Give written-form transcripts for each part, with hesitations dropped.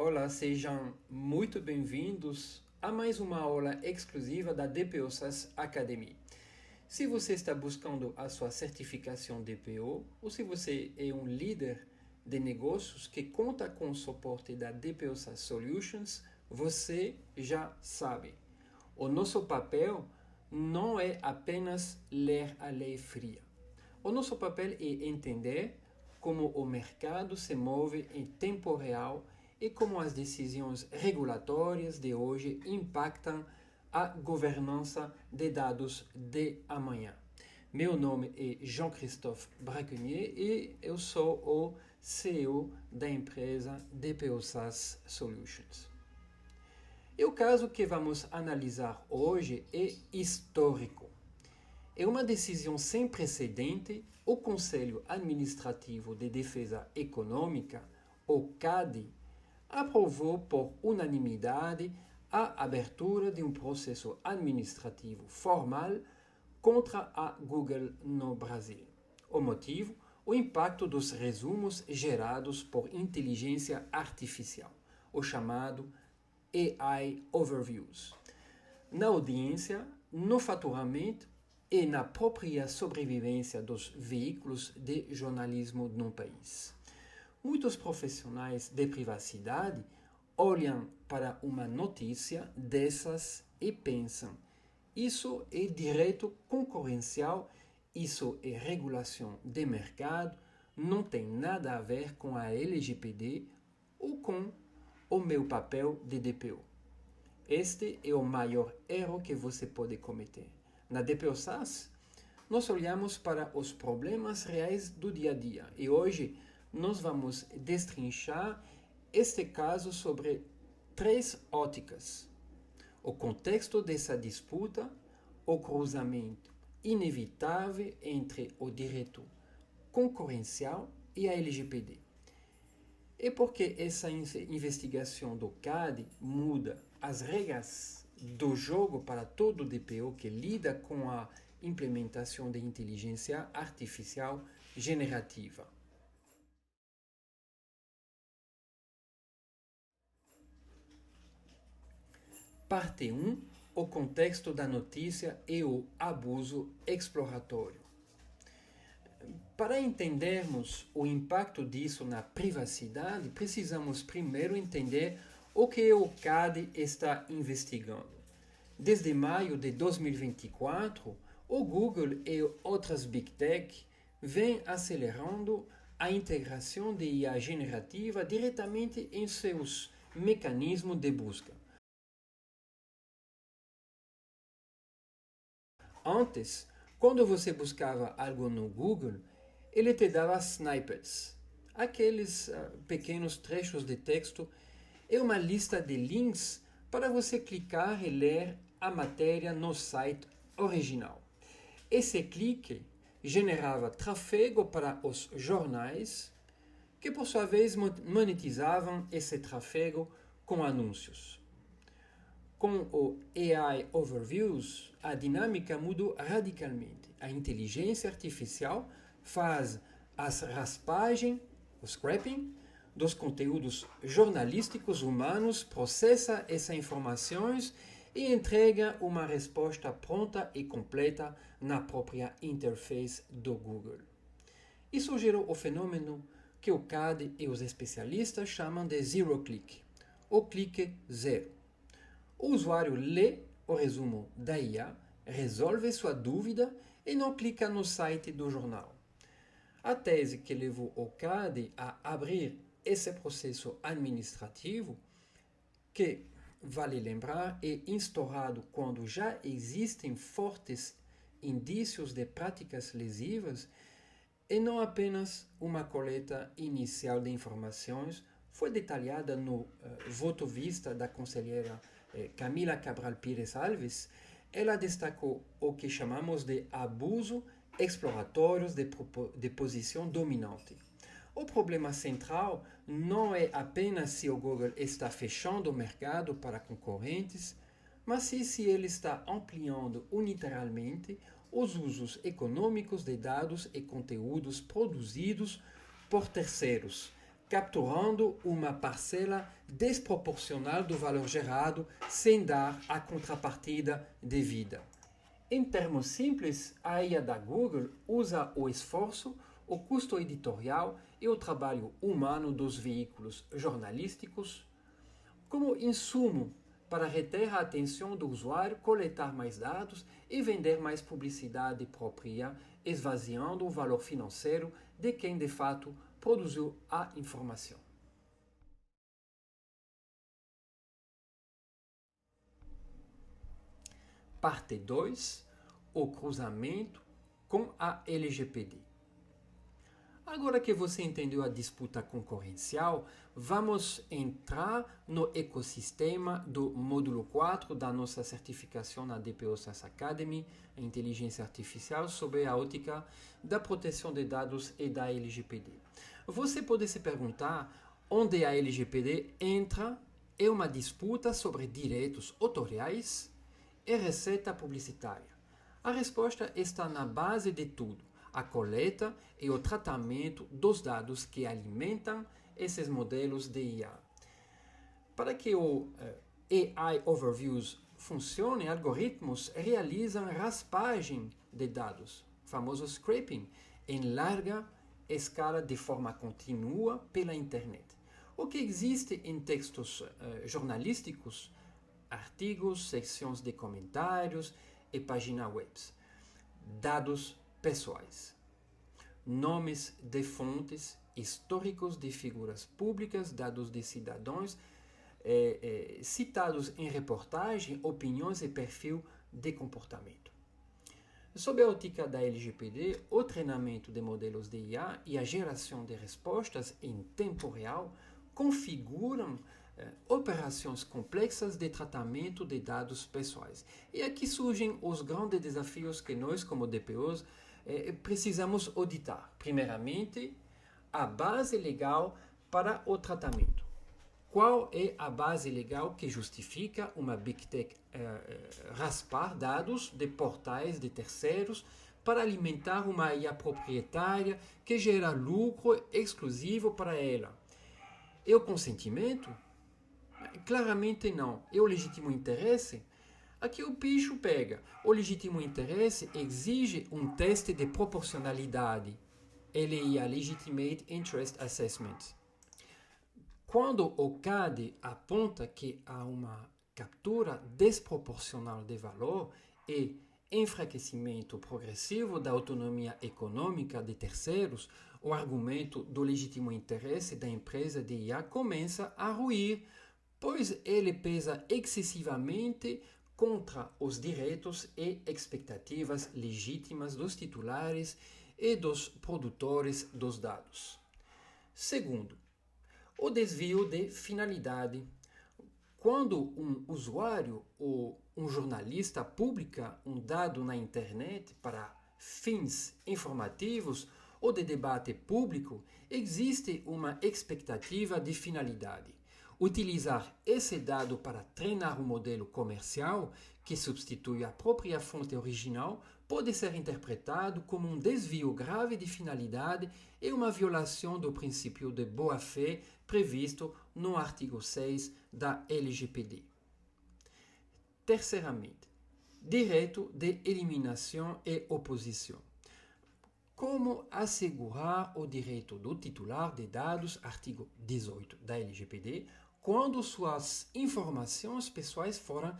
Olá, sejam muito bem-vindos a mais uma aula exclusiva da DPO SaaS Academy. Se você está buscando a sua certificação DPO ou se você é um líder de negócios que conta com o suporte da DPO SaaS Solutions, você já sabe. O nosso papel não é apenas ler a lei fria. O nosso papel é entender como o mercado se move em tempo real e como as decisões regulatórias de hoje impactam a governança de dados de amanhã. Meu nome é Jean-Christophe Braconnier e eu sou o CEO da empresa DPO SaaS Solutions. E o caso que vamos analisar hoje é histórico. É uma decisão sem precedente. O Conselho Administrativo de Defesa Econômica, o CADE, aprovou por unanimidade a abertura de um processo administrativo formal contra a Google no Brasil. O motivo? O impacto dos resumos gerados por inteligência artificial, o chamado AI Overviews, na audiência, no faturamento e na própria sobrevivência dos veículos de jornalismo no país. Muitos profissionais de privacidade olham para uma notícia dessas e pensam: isso é direito concorrencial, isso é regulação de mercado, não tem nada a ver com a LGPD ou com o meu papel de DPO. Este é o maior erro que você pode cometer. Na DPO SaaS, nós olhamos para os problemas reais do dia a dia e hoje nós vamos destrinchar este caso sobre 3 óticas: o contexto dessa disputa, o cruzamento inevitável entre o direito concorrencial e a LGPD. E porque essa investigação do CADE muda as regras do jogo para todo o DPO que lida com a implementação de inteligência artificial generativa. Parte 1. O contexto da notícia e o abuso exploratório. Para entendermos o impacto disso na privacidade, precisamos primeiro entender o que o CADE está investigando. Desde maio de 2024, o Google e outras Big Tech vêm acelerando a integração de IA generativa diretamente em seus mecanismos de busca. Antes, quando você buscava algo no Google, ele te dava snippets, aqueles pequenos trechos de texto e uma lista de links para você clicar e ler a matéria no site original. Esse clique generava tráfego para os jornais, que por sua vez monetizavam esse tráfego com anúncios. Com o AI Overviews, a dinâmica mudou radicalmente. A inteligência artificial faz as raspagens, o scraping, dos conteúdos jornalísticos humanos, processa essas informações e entrega uma resposta pronta e completa na própria interface do Google. Isso gerou o fenômeno que o CADE e os especialistas chamam de zero click, o clique zero. O usuário lê o resumo da IA, resolve sua dúvida e não clica no site do jornal. A tese que levou o CADE a abrir esse processo administrativo, que, vale lembrar, é instaurado quando já existem fortes indícios de práticas lesivas, e não apenas uma coleta inicial de informações, foi detalhada no voto vista da conselheira Camila Cabral Pires Alves. Ela destacou o que chamamos de abuso exploratórios de posição dominante. O problema central não é apenas se o Google está fechando o mercado para concorrentes, mas se ele está ampliando unilateralmente os usos econômicos de dados e conteúdos produzidos por terceiros, capturando uma parcela desproporcional do valor gerado sem dar a contrapartida devida. Em termos simples, a IA da Google usa o esforço, o custo editorial e o trabalho humano dos veículos jornalísticos como insumo para reter a atenção do usuário, coletar mais dados e vender mais publicidade própria, esvaziando o valor financeiro de quem de fato produziu a informação. Parte 2. O cruzamento com a LGPD. Agora que você entendeu a disputa concorrencial, vamos entrar no ecossistema do módulo 4 da nossa certificação na DPO SaaS Academy, a inteligência artificial sob a ótica da proteção de dados e da LGPD. Você pode se perguntar onde a LGPD entra em uma disputa sobre direitos autoriais e receita publicitária. A resposta está na base de tudo: a coleta e o tratamento dos dados que alimentam esses modelos de IA. Para que o AI Overviews funcione, algoritmos realizam raspagem de dados, famoso scraping, em larga escala de forma contínua pela internet. O que existe em textos jornalísticos, artigos, secções de comentários e páginas web. Dados pessoais. Nomes de fontes, históricos de figuras públicas, dados de cidadãos, citados em reportagem, opiniões e perfil de comportamento. Sob a ótica da LGPD, o treinamento de modelos de IA e a geração de respostas em tempo real configuram operações complexas de tratamento de dados pessoais. E aqui surgem os grandes desafios que nós, como DPOs, precisamos auditar. Primeiramente, a base legal para o tratamento. Qual é a base legal que justifica uma Big Tech raspar dados de portais de terceiros para alimentar uma IA proprietária que gera lucro exclusivo para ela? É o consentimento? Claramente não. É o legítimo interesse? Aqui o bicho pega. O legítimo interesse exige um teste de proporcionalidade, LIA, Legitimate Interest Assessment. Quando o CAD aponta que há uma captura desproporcional de valor e enfraquecimento progressivo da autonomia econômica de terceiros, o argumento do legítimo interesse da empresa de IA começa a ruir, pois ele pesa excessivamente contra os direitos e expectativas legítimas dos titulares e dos produtores dos dados. Segundo, o desvio de finalidade. Quando um usuário ou um jornalista publica um dado na internet para fins informativos ou de debate público, existe uma expectativa de finalidade. Utilizar esse dado para treinar um modelo comercial que substitui a própria fonte original pode ser interpretado como um desvio grave de finalidade e uma violação do princípio de boa-fé previsto no artigo 6 da LGPD. Terceiramente, direito de eliminação e oposição. Como assegurar o direito do titular de dados, artigo 18 da LGPD, quando suas informações pessoais foram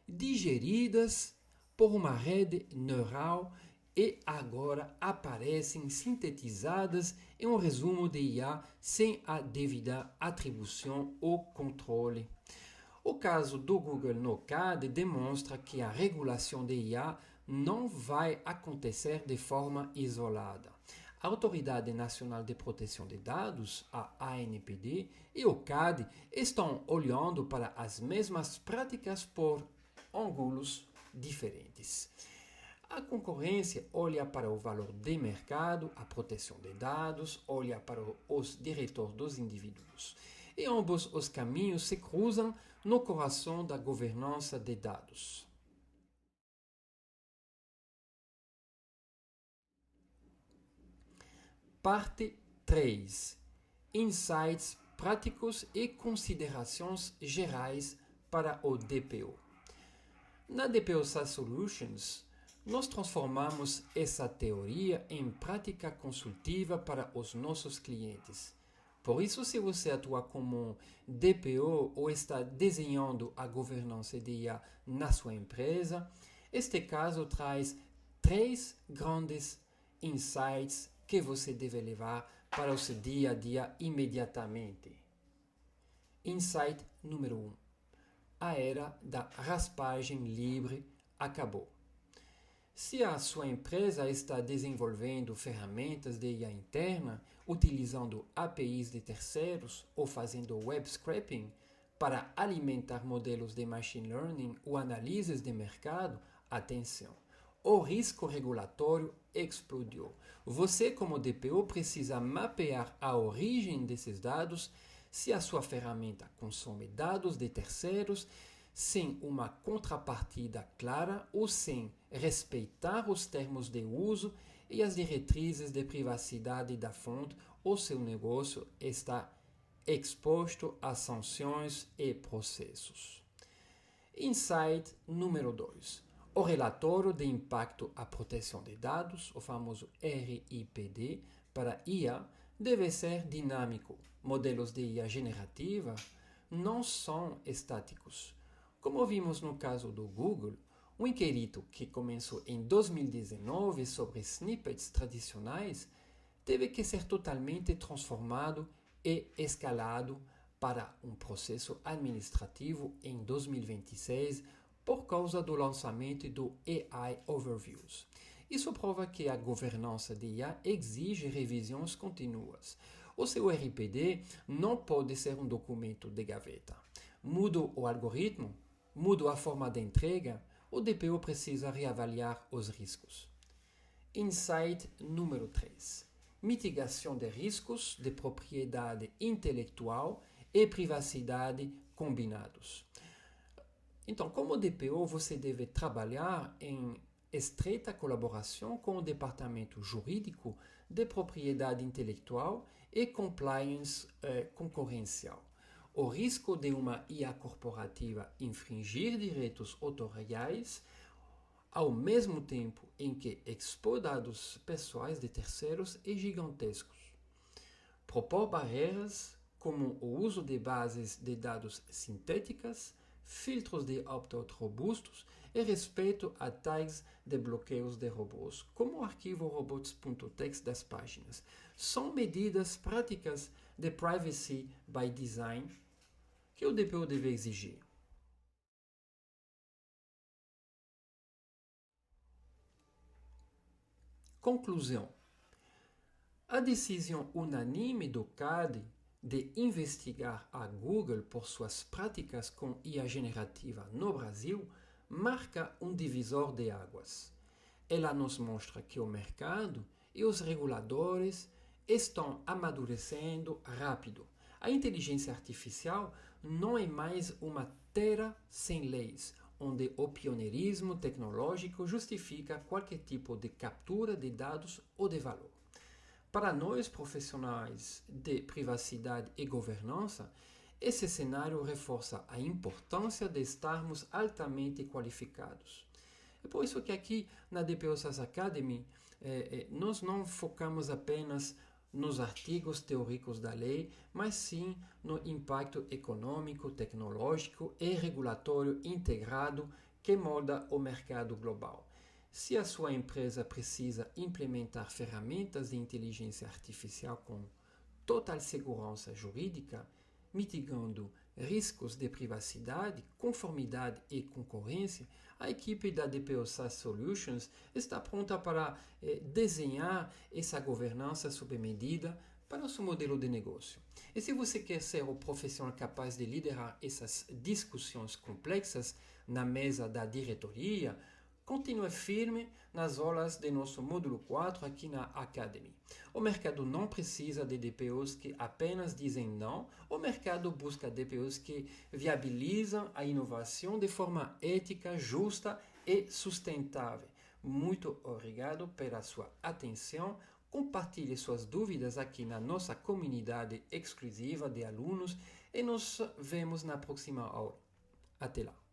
digeridas por uma rede neural e agora aparecem sintetizadas em um resumo de IA sem a devida atribuição ou controle. O caso do Google no CAD demonstra que a regulação de IA não vai acontecer de forma isolada. A Autoridade Nacional de Proteção de Dados, a ANPD, e o CAD estão olhando para as mesmas práticas por ângulos diferentes. A concorrência olha para o valor de mercado, a proteção de dados, olha para os direitos dos indivíduos. E ambos os caminhos se cruzam no coração da governança de dados. Parte 3. insights práticos e considerações gerais para o DPO. Na DPO SaaS Solutions, nós transformamos essa teoria em prática consultiva para os nossos clientes. Por isso, se você atua como DPO ou está desenhando a governança de IA na sua empresa, este caso traz 3 grandes insights que você deve levar para o seu dia a dia imediatamente. Insight número 1. A era da raspagem livre acabou. Se a sua empresa está desenvolvendo ferramentas de IA interna, utilizando APIs de terceiros ou fazendo web scraping para alimentar modelos de machine learning ou análises de mercado, atenção! O risco regulatório explodiu. Você, como DPO, precisa mapear a origem desses dados. Se a sua ferramenta consome dados de terceiros sem uma contrapartida clara ou sem respeitar os termos de uso e as diretrizes de privacidade da fonte, o seu negócio está exposto a sanções e processos. Insight número 2. O relatório de impacto à proteção de dados, o famoso RIPD, para IA, deve ser dinâmico. Modelos de IA generativa não são estáticos. Como vimos no caso do Google, um inquérito que começou em 2019 sobre snippets tradicionais teve que ser totalmente transformado e escalado para um processo administrativo em 2026 por causa do lançamento do AI Overviews. Isso prova que a governança de IA exige revisões contínuas. O seu RPD não pode ser um documento de gaveta. Muda o algoritmo, muda a forma de entrega, o DPO precisa reavaliar os riscos. Insight número 3. Mitigação de riscos de propriedade intelectual e privacidade combinados. Então, como DPO, você deve trabalhar em estreita colaboração com o departamento jurídico de propriedade intelectual e compliance concorrencial. O risco de uma IA corporativa infringir direitos autoriais, ao mesmo tempo em que expor dados pessoais de terceiros, é gigantesco. Propor barreiras como o uso de bases de dados sintéticas, filtros de opt-out robustos e respeito a tags de bloqueios de robôs, como o arquivo robots.txt das páginas. São medidas práticas de privacy by design que o DPO deve exigir. Conclusão. A decisão unânime do CADE de investigar a Google por suas práticas com IA generativa no Brasil marca um divisor de águas. Ela nos mostra que o mercado e os reguladores estão amadurecendo rápido. A inteligência artificial não é mais uma terra sem leis, onde o pioneirismo tecnológico justifica qualquer tipo de captura de dados ou de valor. Para nós, profissionais de privacidade e governança, esse cenário reforça a importância de estarmos altamente qualificados. É por isso que aqui na DPO SaaS Academy, nós não focamos apenas nos artigos teóricos da lei, mas sim no impacto econômico, tecnológico e regulatório integrado que molda o mercado global. Se a sua empresa precisa implementar ferramentas de inteligência artificial com total segurança jurídica, mitigando riscos de privacidade, conformidade e concorrência, a equipe da DPO SaaS Solutions está pronta para desenhar essa governança sob medida para o seu modelo de negócio. E se você quer ser o profissional capaz de liderar essas discussões complexas na mesa da diretoria, continue firme nas aulas de nosso módulo 4 aqui na Academy. O mercado não precisa de DPOs que apenas dizem não, o mercado busca DPOs que viabilizam a inovação de forma ética, justa e sustentável. Muito obrigado pela sua atenção. compartilhe suas dúvidas aqui na nossa comunidade exclusiva de alunos e nos vemos na próxima aula. Até lá!